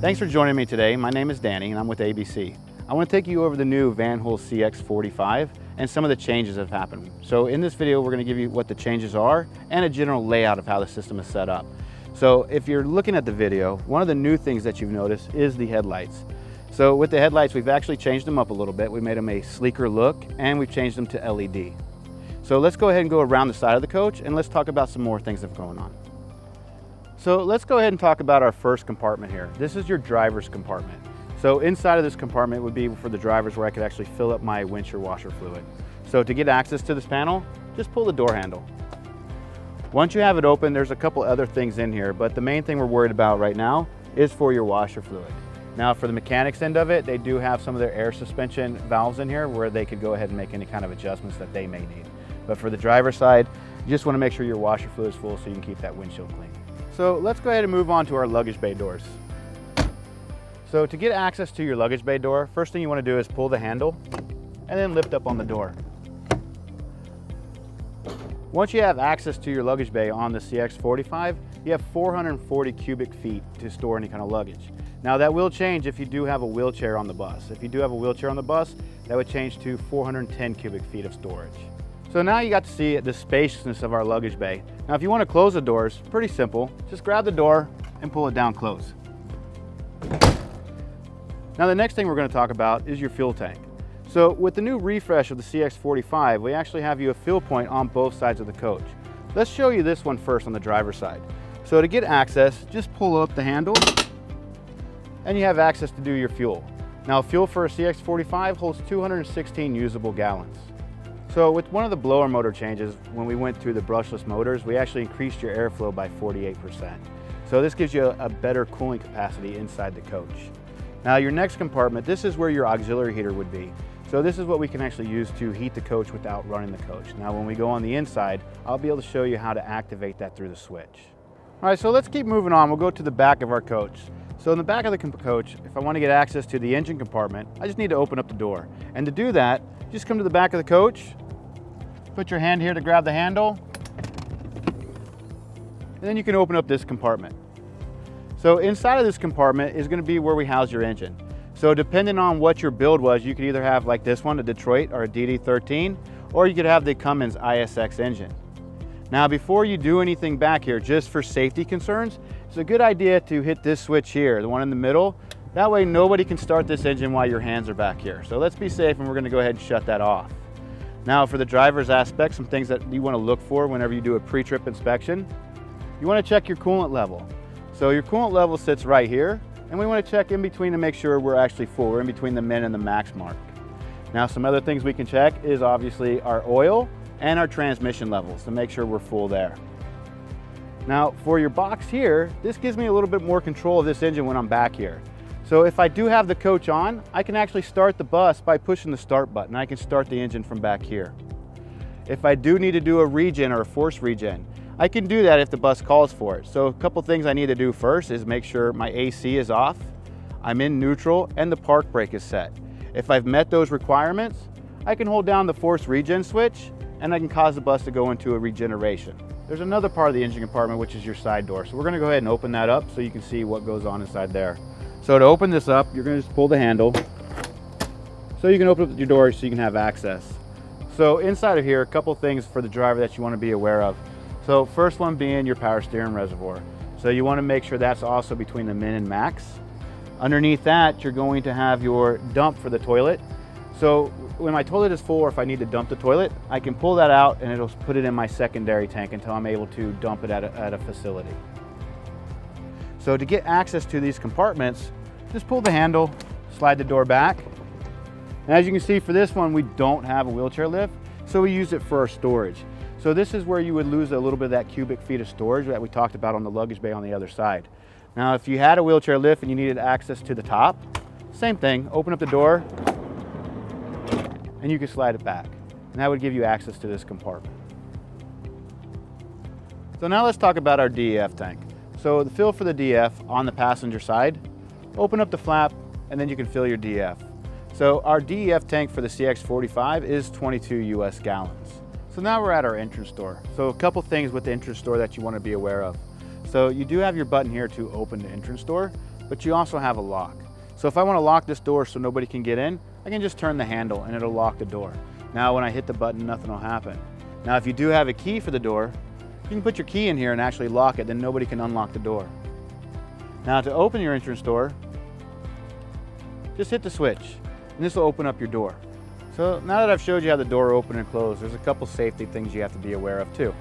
Thanks for joining me today. My name is Danny and I'm with ABC. I want to take you over the new Hool CX45 and some of the changes that have happened. So in this video, we're going to give you what the changes are and a general layout of how the system is set up. So if you're looking at the video, one of the new things that you've noticed is the headlights. So with the headlights, we've actually changed them up a little bit. We made them a sleeker look and we've changed them to LED. So let's go ahead and go around the side of the coach and let's talk about some more things that are going on. So let's go ahead and talk about our first compartment here. This is your driver's compartment. So inside of this compartment would be for the drivers where I could actually fill up my windshield washer fluid. So to get access to this panel, just pull the door handle. Once you have it open, there's a couple other things in here, but the main thing we're worried about right now is for your washer fluid. Now for the mechanics end of it, they do have some of their air suspension valves in here where they could go ahead and make any kind of adjustments that they may need. But for the driver's side, you just want to make sure your washer fluid is full so you can keep that windshield clean. So let's go ahead and move on to our luggage bay doors. So to get access to your luggage bay door, first thing you want to do is pull the handle and then lift up on the door. Once you have access to your luggage bay on the CX45, you have 440 cubic feet to store any kind of luggage. Now that will change if you do have a wheelchair on the bus. If you do have a wheelchair on the bus, that would change to 410 cubic feet of storage. So now you got to see the spaciousness of our luggage bay. Now if you want to close the doors, pretty simple. Just grab the door and pull it down close. Now the next thing we're going to talk about is your fuel tank. So with the new refresh of the CX45, we actually have you a fill point on both sides of the coach. Let's show you this one first on the driver's side. So to get access, just pull up the handle and you have access to do your fuel. Now fuel for a CX45 holds 216 usable gallons. So with one of the blower motor changes, when we went through the brushless motors, we actually increased your airflow by 48%. So this gives you a better cooling capacity inside the coach. Now your next compartment, this is where your auxiliary heater would be. So this is what we can actually use to heat the coach without running the coach. Now when we go on the inside, I'll be able to show you how to activate that through the switch. All right, so let's keep moving on. We'll go to the back of our coach. So in the back of the coach, if I want to get access to the engine compartment, I just need to open up the door. And to do that, just come to the back of the coach, put your hand here to grab the handle, and then you can open up this compartment. So inside of this compartment is going to be where we house your engine. So depending on what your build was, you could either have like this one, a Detroit or a DD13, or you could have the Cummins ISX engine. Now before you do anything back here, just for safety concerns, it's a good idea to hit this switch here, the one in the middle. That way nobody can start this engine while your hands are back here. So let's be safe and we're going to go ahead and shut that off. Now for the driver's aspect, some things that you want to look for whenever you do a pre-trip inspection. You want to check your coolant level. So your coolant level sits right here, and we want to check in between to make sure we're actually full. We're in between the min and the max mark. Now some other things we can check is obviously our oil and our transmission levels to make sure we're full there. Now for your box here, this gives me a little bit more control of this engine when I'm back here. So if I do have the coach on, I can actually start the bus by pushing the start button. I can start the engine from back here. If I do need to do a regen or a force regen, I can do that if the bus calls for it. So a couple things I need to do first is make sure my AC is off, I'm in neutral, and the park brake is set. If I've met those requirements, I can hold down the force regen switch and I can cause the bus to go into a regeneration. There's another part of the engine compartment, which is your side door. So we're gonna go ahead and open that up so you can see what goes on inside there. So to open this up, you're going to just pull the handle so you can open up your door so you can have access. So inside of here, a couple things for the driver that you want to be aware of. So first one being your power steering reservoir. So you want to make sure that's also between the min and max. Underneath that, you're going to have your dump for the toilet. So when my toilet is full or if I need to dump the toilet, I can pull that out and it'll put it in my secondary tank until I'm able to dump it at a facility. So to get access to these compartments, just pull the handle, slide the door back. And as you can see for this one, we don't have a wheelchair lift, so we use it for our storage. So this is where you would lose a little bit of that cubic feet of storage that we talked about on the luggage bay on the other side. Now if you had a wheelchair lift and you needed access to the top, same thing, open up the door and you can slide it back. And that would give you access to this compartment. So now let's talk about our DEF tank. So the fill for the DEF on the passenger side, open up the flap and then you can fill your DEF. So our DEF tank for the CX45 is 22 US gallons. So now we're at our entrance door. So a couple things with the entrance door that you want to be aware of. So you do have your button here to open the entrance door, but you also have a lock. So if I want to lock this door so nobody can get in, I can just turn the handle and it'll lock the door. Now when I hit the button, nothing will happen. Now if you do have a key for the door, you can put your key in here and actually lock it, then nobody can unlock the door. Now to open your entrance door, just hit the switch and this will open up your door. So now that I've showed you how the door open and close, there's a couple safety things you have to be aware of too.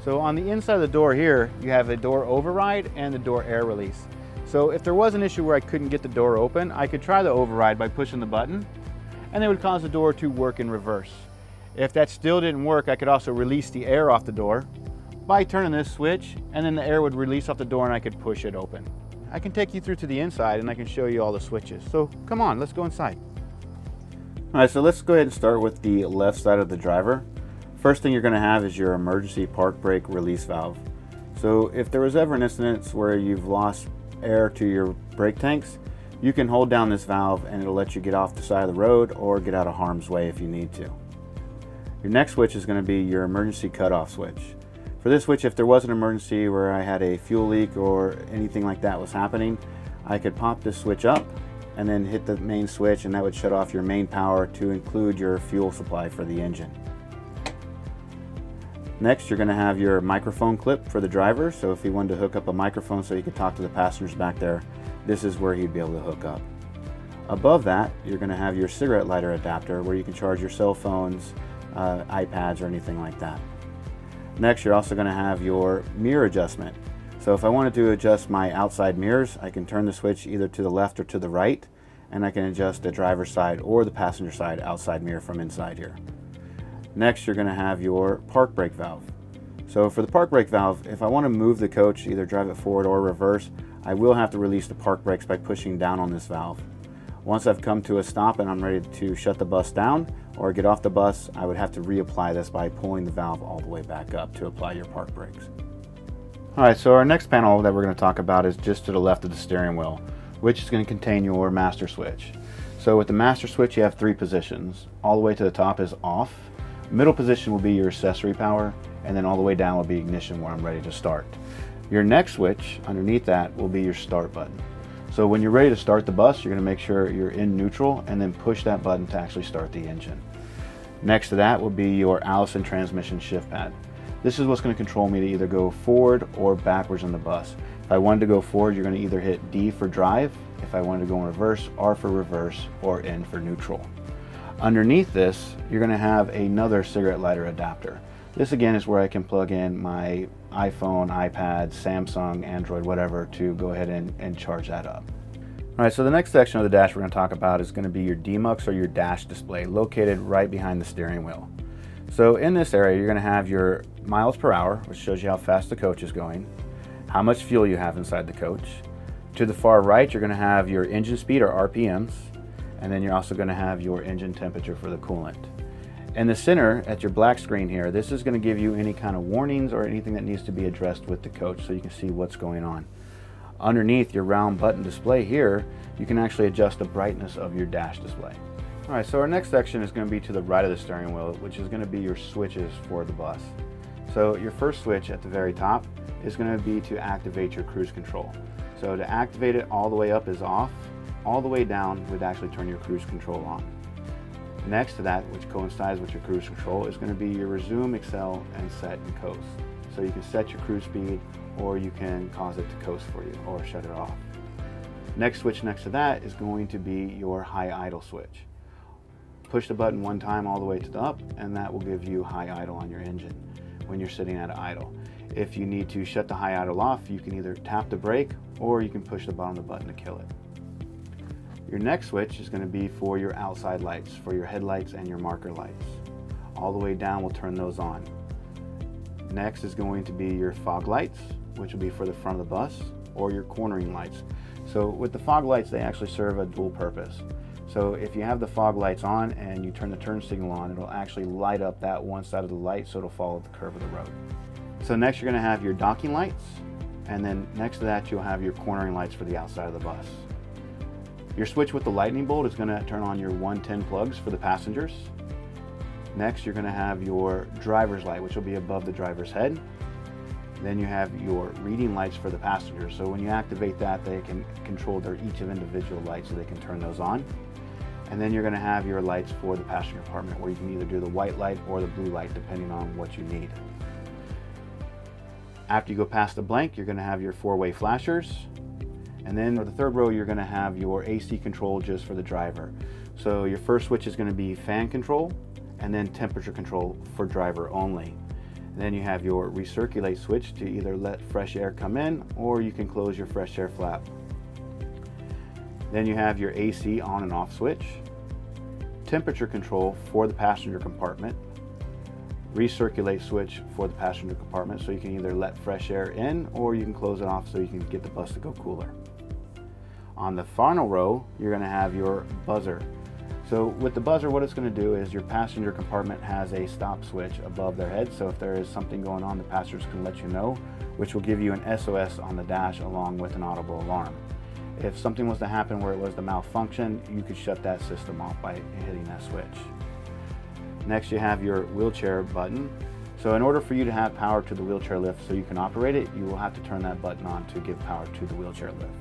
So on the inside of the door here, you have a door override and the door air release. So if there was an issue where I couldn't get the door open, I could try the override by pushing the button and it would cause the door to work in reverse. If that still didn't work, I could also release the air off the door by turning this switch, and then the air would release off the door and I could push it open. I can take you through to the inside and I can show you all the switches. So come on, let's go inside. All right, so let's go ahead and start with the left side of the driver. First thing you're going to have is your emergency park brake release valve. So if there was ever an incident where you've lost air to your brake tanks, you can hold down this valve and it'll let you get off the side of the road or get out of harm's way if you need to. Your next switch is going to be your emergency cutoff switch. For this switch, if there was an emergency where I had a fuel leak or anything like that was happening, I could pop this switch up and then hit the main switch, and that would shut off your main power to include your fuel supply for the engine. Next, you're going to have your microphone clip for the driver, so if he wanted to hook up a microphone so he could talk to the passengers back there, this is where he'd be able to hook up. Above that, you're going to have your cigarette lighter adapter where you can charge your cell phones, iPads, or anything like that. Next, you're also going to have your mirror adjustment. So if I wanted to adjust my outside mirrors, I can turn the switch either to the left or to the right, and I can adjust the driver's side or the passenger side outside mirror from inside here. Next, you're going to have your park brake valve. So for the park brake valve, if I want to move the coach, either drive it forward or reverse, I will have to release the park brakes by pushing down on this valve. Once I've come to a stop and I'm ready to shut the bus down or get off the bus, I would have to reapply this by pulling the valve all the way back up to apply your park brakes. Alright, so our next panel that we're going to talk about is just to the left of the steering wheel, which is going to contain your master switch. So with the master switch, you have three positions. All the way to the top is off. Middle position will be your accessory power, and then all the way down will be ignition where I'm ready to start. Your next switch underneath that will be your start button. So when you're ready to start the bus, you're going to make sure you're in neutral and then push that button to actually start the engine. Next to that will be your Allison transmission shift pad. This is what's going to control me to either go forward or backwards on the bus. If I wanted to go forward, you're going to either hit D for drive. If I wanted to go in reverse, R for reverse, or N for neutral. Underneath this, you're going to have another cigarette lighter adapter. This again is where I can plug in my iPhone, iPad, Samsung, Android, whatever, to go ahead and charge that up. All right, so the next section of the dash we're going to talk about is going to be your DMUX or your dash display, located right behind the steering wheel. So in this area, you're going to have your miles per hour, which shows you how fast the coach is going, how much fuel you have inside the coach. To the far right, you're going to have your engine speed or RPMs, and then you're also going to have your engine temperature for the coolant. In the center, at your black screen here, this is going to give you any kind of warnings or anything that needs to be addressed with the coach so you can see what's going on. Underneath your round button display here, you can actually adjust the brightness of your dash display. All right, so our next section is going to be to the right of the steering wheel, which is going to be your switches for the bus. So your first switch at the very top is going to be to activate your cruise control. So to activate it, all the way up is off, all the way down would actually turn your cruise control on. Next to that, which coincides with your cruise control, is going to be your resume, excel, and set and coast. So you can set your cruise speed, or you can cause it to coast for you, or shut it off. Next switch next to that is going to be your high idle switch. Push the button one time all the way to the up, and that will give you high idle on your engine when you're sitting at idle. If you need to shut the high idle off, you can either tap the brake or you can push the bottom of the button to kill it. Your next switch is going to be for your outside lights, for your headlights and your marker lights. All the way down will turn those on. Next is going to be your fog lights, which will be for the front of the bus, or your cornering lights. So with the fog lights, they actually serve a dual purpose. So if you have the fog lights on and you turn the turn signal on, it'll actually light up that one side of the light so it'll follow the curve of the road. So next you're going to have your docking lights, and then next to that you'll have your cornering lights for the outside of the bus. Your switch with the lightning bolt is going to turn on your 110 plugs for the passengers. Next you're going to have your driver's light, which will be above the driver's head. Then you have your reading lights for the passengers. So when you activate that, they can control each of individual lights so they can turn those on. And then you're going to have your lights for the passenger compartment, where you can either do the white light or the blue light depending on what you need. After you go past the blank, you're going to have your four-way flashers. And then for the third row, you're going to have your AC control just for the driver. So your first switch is going to be fan control, and then temperature control for driver only. And then you have your recirculate switch to either let fresh air come in, or you can close your fresh air flap. Then you have your AC on and off switch, temperature control for the passenger compartment, recirculate switch for the passenger compartment, so you can either let fresh air in or you can close it off so you can get the bus to go cooler. On the final row, you're going to have your buzzer. So with the buzzer, what it's going to do is your passenger compartment has a stop switch above their head, so if there is something going on, the passengers can let you know, which will give you an SOS on the dash along with an audible alarm. If something was to happen where it was the malfunction, you could shut that system off by hitting that switch. Next, you have your wheelchair button. So in order for you to have power to the wheelchair lift so you can operate it, you will have to turn that button on to give power to the wheelchair lift.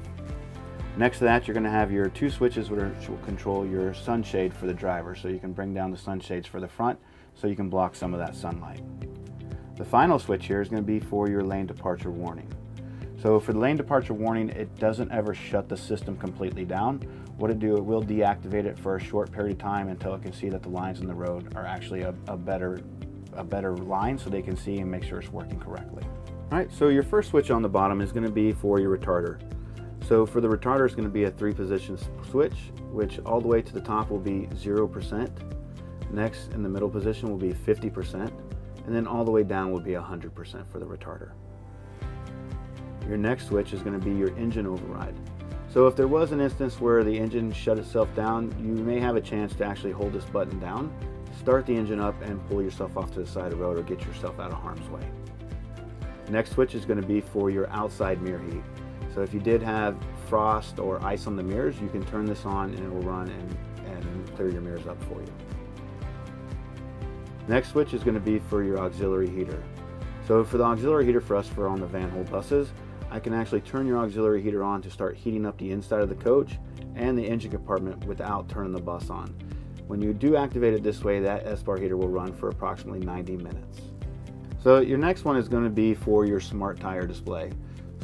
Next to that, you're going to have your two switches which will control your sunshade for the driver, so you can bring down the sunshades for the front so you can block some of that sunlight. The final switch here is going to be for your lane departure warning. So for the lane departure warning, it doesn't ever shut the system completely down. What it will deactivate it for a short period of time until it can see that the lines in the road are actually a better line, so they can see and make sure it's working correctly. All right, so your first switch on the bottom is going to be for your retarder. So for the retarder, it's going to be a 3-position switch, which all the way to the top will be 0%. Next, in the middle position will be 50%, and then all the way down will be 100% for the retarder. Your next switch is going to be your engine override. So if there was an instance where the engine shut itself down, you may have a chance to actually hold this button down, start the engine up, and pull yourself off to the side of the road or get yourself out of harm's way. The next switch is going to be for your outside mirror heat. So if you did have frost or ice on the mirrors, you can turn this on and it will run and clear your mirrors up for you. Next switch is going to be for your auxiliary heater. So for the auxiliary heater for us on the Van Hool buses, I can actually turn your auxiliary heater on to start heating up the inside of the coach and the engine compartment without turning the bus on. When you do activate it this way, that S-bar heater will run for approximately 90 minutes. So your next one is going to be for your smart tire display.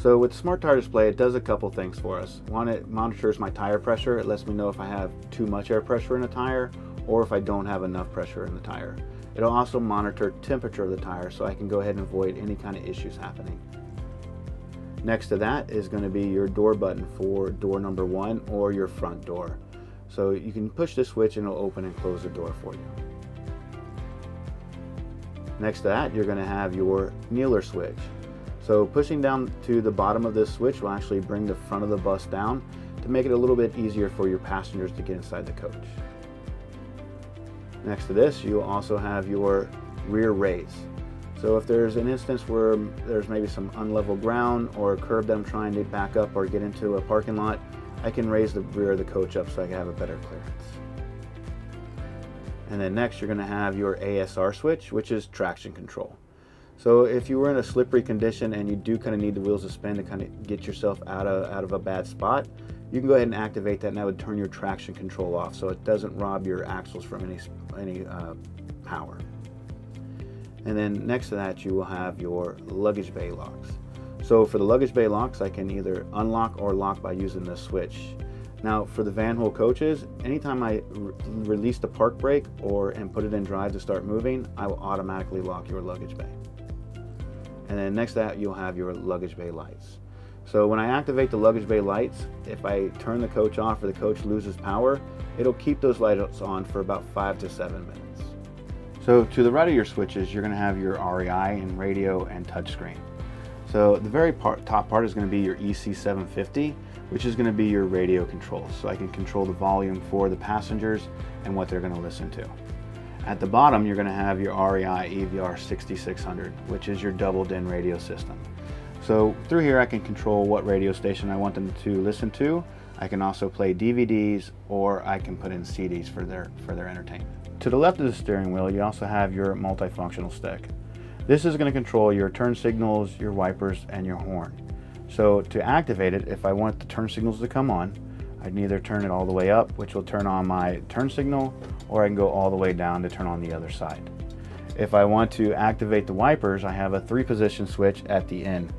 So with the smart tire display, it does a couple things for us. One, it monitors my tire pressure. It lets me know if I have too much air pressure in the tire or if I don't have enough pressure in the tire. It'll also monitor temperature of the tire, so I can go ahead and avoid any kind of issues happening. Next to that is going to be your door button for door number 1 or your front door. So you can push the switch and it'll open and close the door for you. Next to that, you're going to have your kneeler switch. So pushing down to the bottom of this switch will actually bring the front of the bus down to make it a little bit easier for your passengers to get inside the coach. Next to this, you also have your rear raise. So if there's an instance where there's maybe some unlevel ground or a curb that I'm trying to back up or get into a parking lot, I can raise the rear of the coach up so I can have a better clearance. And then next, you're going to have your ASR switch, which is traction control. So if you were in a slippery condition and you do kind of need the wheels to spin to kind of get yourself out of a bad spot, you can go ahead and activate that, and that would turn your traction control off so it doesn't rob your axles from any power. And then next to that, you will have your luggage bay locks. So for the luggage bay locks, I can either unlock or lock by using this switch. Now for the Van Hool coaches, anytime I release the park brake and put it in drive to start moving, I will automatically lock your luggage bay. And then next to that, you'll have your luggage bay lights. So when I activate the luggage bay lights, if I turn the coach off or the coach loses power, it'll keep those lights on for about 5 to 7 minutes. So to the right of your switches, you're going to have your REI and radio and touchscreen. So the very top part is going to be your EC750, which is going to be your radio controls. So I can control the volume for the passengers and what they're going to listen to. At the bottom, you're going to have your REI EVR 6600, which is your double DIN radio system. So through here, I can control what radio station I want them to listen to. I can also play DVDs, or I can put in CDs for their entertainment. To the left of the steering wheel, you also have your multifunctional stick. This is going to control your turn signals, your wipers, and your horn. So to activate it, if I want the turn signals to come on, I can either turn it all the way up, which will turn on my turn signal, or I can go all the way down to turn on the other side. If I want to activate the wipers, I have a 3-position switch at the end.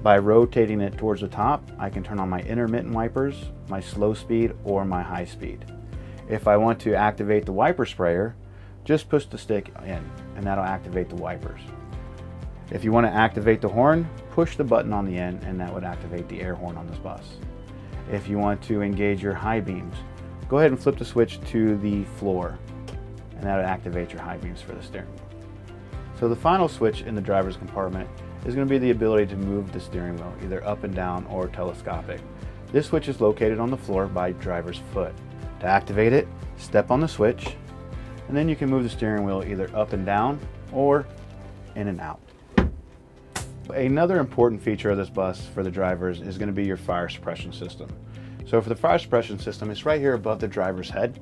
By rotating it towards the top, I can turn on my intermittent wipers, my slow speed, or my high speed. If I want to activate the wiper sprayer, just push the stick in, and that'll activate the wipers. If you want to activate the horn, push the button on the end, and that would activate the air horn on this bus. If you want to engage your high beams, go ahead and flip the switch to the floor, and that would activate your high beams for the steering wheel. So the final switch in the driver's compartment is going to be the ability to move the steering wheel, either up and down or telescopic. This switch is located on the floor by driver's foot. To activate it, step on the switch, and then you can move the steering wheel either up and down or in and out. Another important feature of this bus for the drivers is going to be your fire suppression system. So for the fire suppression system, it's right here above the driver's head.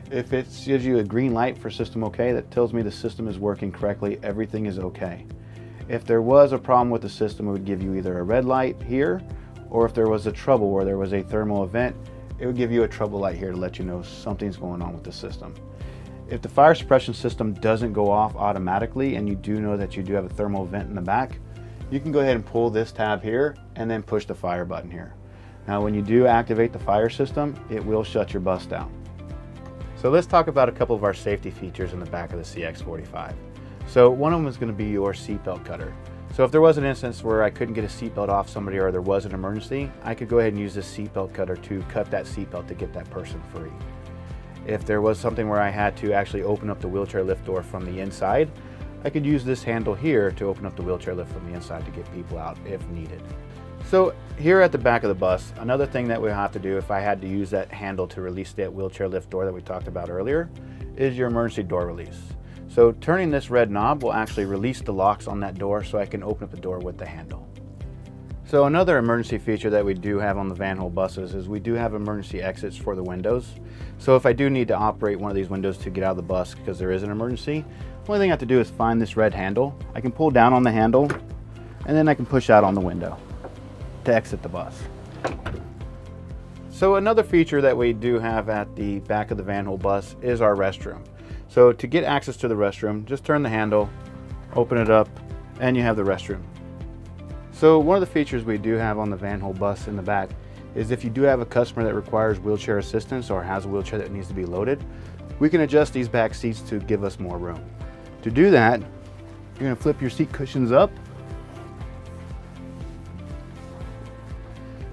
If it gives you a green light for system okay, that tells me the system is working correctly, everything is okay. If there was a problem with the system, it would give you either a red light here, or if there was a trouble where there was a thermal event, it would give you a trouble light here to let you know something's going on with the system. If the fire suppression system doesn't go off automatically and you do know that you do have a thermal event in the back, you can go ahead and pull this tab here and then push the fire button here. Now when you do activate the fire system, it will shut your bus down. So let's talk about a couple of our safety features in the back of the CX45. So one of them is going to be your seatbelt cutter. So if there was an instance where I couldn't get a seatbelt off somebody or there was an emergency, I could go ahead and use this seatbelt cutter to cut that seatbelt to get that person free. If there was something where I had to actually open up the wheelchair lift door from the inside, I could use this handle here to open up the wheelchair lift from the inside to get people out if needed. So here at the back of the bus, another thing that we have to do if I had to use that handle to release that wheelchair lift door that we talked about earlier is your emergency door release. So turning this red knob will actually release the locks on that door so I can open up the door with the handle. So another emergency feature that we do have on the Van Hool buses is we do have emergency exits for the windows. So if I do need to operate one of these windows to get out of the bus because there is an emergency, the only thing I have to do is find this red handle. I can pull down on the handle and then I can push out on the window to exit the bus. So another feature that we do have at the back of the Van Hool bus is our restroom. So to get access to the restroom, just turn the handle, open it up, and you have the restroom. So one of the features we do have on the Van Hool bus in the back is if you do have a customer that requires wheelchair assistance or has a wheelchair that needs to be loaded, we can adjust these back seats to give us more room. To do that, you're going to flip your seat cushions up,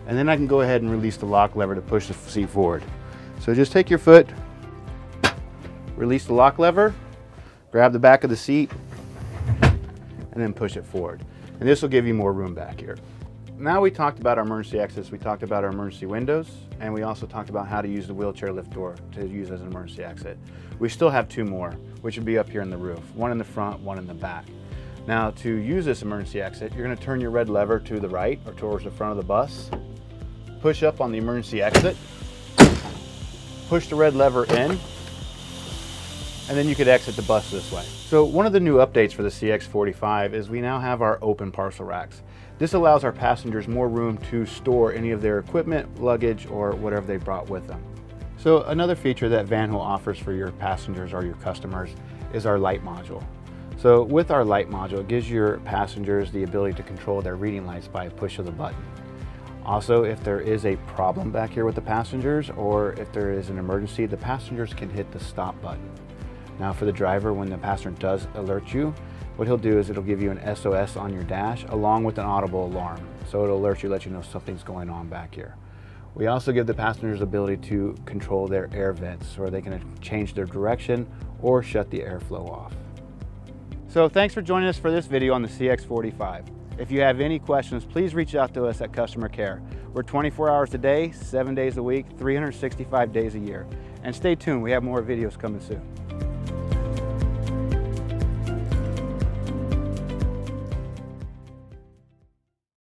and then I can go ahead and release the lock lever to push the seat forward. So just take your foot, release the lock lever, grab the back of the seat, and then push it forward. And this will give you more room back here. Now we talked about our emergency exits, we talked about our emergency windows, and we also talked about how to use the wheelchair lift door to use as an emergency exit. We still have two more, which would be up here in the roof, one in the front, one in the back. Now to use this emergency exit, you're going to turn your red lever to the right or towards the front of the bus, push up on the emergency exit, push the red lever in, and then you could exit the bus this way. So one of the new updates for the CX45 is we now have our open parcel racks. This allows our passengers more room to store any of their equipment, luggage, or whatever they brought with them. So another feature that Van Hool offers for your passengers or your customers is our light module. So with our light module, it gives your passengers the ability to control their reading lights by a push of the button. Also, if there is a problem back here with the passengers or if there is an emergency, the passengers can hit the stop button. Now for the driver, when the passenger does alert you, what he'll do is it'll give you an SOS on your dash along with an audible alarm. So it'll alert you, let you know something's going on back here. We also give the passengers the ability to control their air vents so they can change their direction or shut the airflow off. So thanks for joining us for this video on the CX45. If you have any questions, please reach out to us at customer care. We're 24 hours a day, 7 days a week, 365 days a year. And stay tuned, we have more videos coming soon.